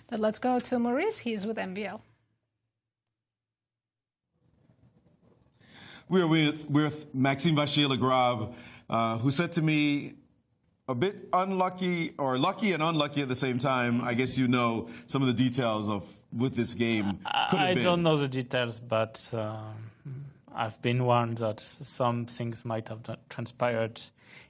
But let's go to Maurice. He's with MVL. We're with Maxime Vachier-Lagrave, who said to me, a bit unlucky, or lucky and unlucky at the same time. I guess you know some of the details of what this game could have been. I don't know the details, but I've been warned that some things might have transpired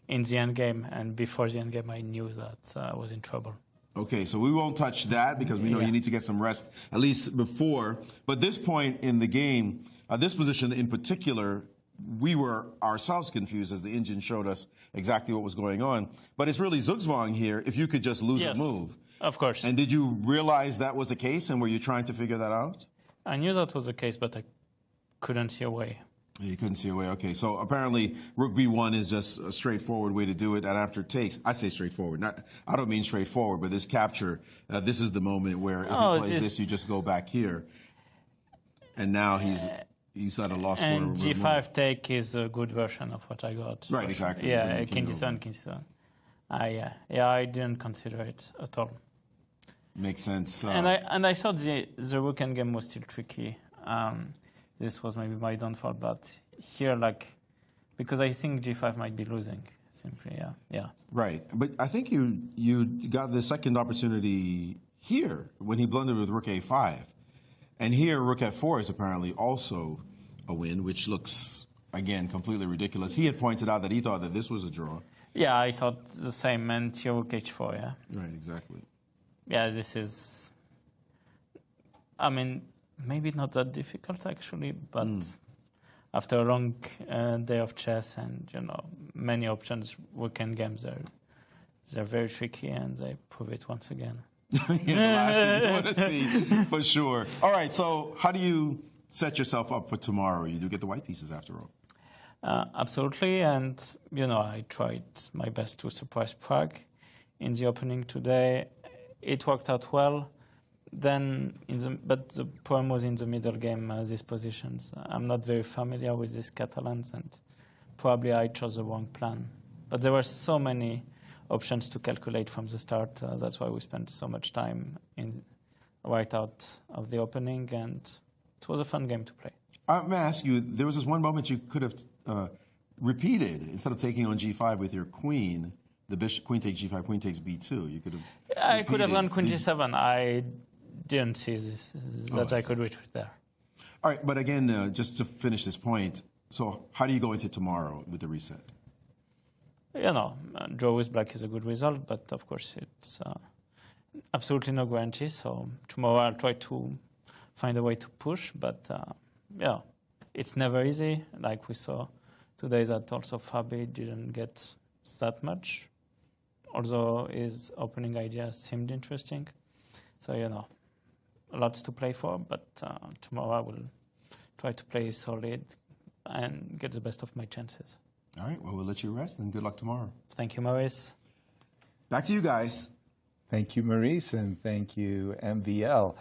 in the endgame, and before the endgame I knew that I was in trouble. Okay, so we won't touch that because we know you need to get some rest, at least before. But this point in the game, this position in particular, we were ourselves confused as the engine showed us exactly what was going on. But it's really Zugzwang here, if you could just lose a move. Of course. And did you realize that was the case, and were you trying to figure that out? I knew that was the case, but I couldn't see a way. You couldn't see a way. Okay, so apparently Rook B1 is just a straightforward way to do it, and after takes, I say straightforward. I don't mean straightforward, but this capture, this is the moment where if he plays this, you just go back here. And now he's at a loss for a And G5 move. Take is a good version of what I got. Right, exactly. Yeah, King D7, King D7. I didn't consider it at all. Makes sense. And I thought the Rook endgame was still tricky. This was maybe my downfall, but here, because I think G5 might be losing, simply, yeah. Right, but I think you got the second opportunity here when he blundered with Rook A5. And here, Rook F4 is apparently also a win, which looks, again, completely ridiculous. He had pointed out that he thought that this was a draw. Yeah, I thought the same, and here Rook H4, yeah. Right, exactly. Yeah, this is, I mean, maybe not that difficult, actually, but after a long day of chess and, many options, weekend games, they're very tricky, and they prove it once again. The last thing you want to see, for sure. All right, so how do you set yourself up for tomorrow? You do get the white pieces after all. Absolutely, and, I tried my best to surprise Pragg in the opening today. It worked out well. Then, but the problem was in the middle game, these positions. I'm not very familiar with these Catalans, and probably I chose the wrong plan. But there were so many options to calculate from the start. That's why we spent so much time right out of the opening, and it was a fun game to play. May I ask you, there was this one moment you could have repeated, instead of taking on G5 with your queen, the bishop, queen takes G5, queen takes B2. You could have. I could have gone queen G7. I didn't see this, that I could retreat there. All right, but again, just to finish this point, so how do you go into tomorrow with the reset? Draw with black is a good result, but of course it's absolutely no guarantee. So tomorrow I'll try to find a way to push, but yeah, it's never easy. Like we saw today, that also Fabi didn't get that much, although his opening idea seemed interesting. So lots to play for, but tomorrow I will try to play solid and get the best of my chances. All right, well, we'll let you rest, and good luck tomorrow. Thank you, Maurice. Back to you guys. Thank you, Maurice, and thank you, MVL.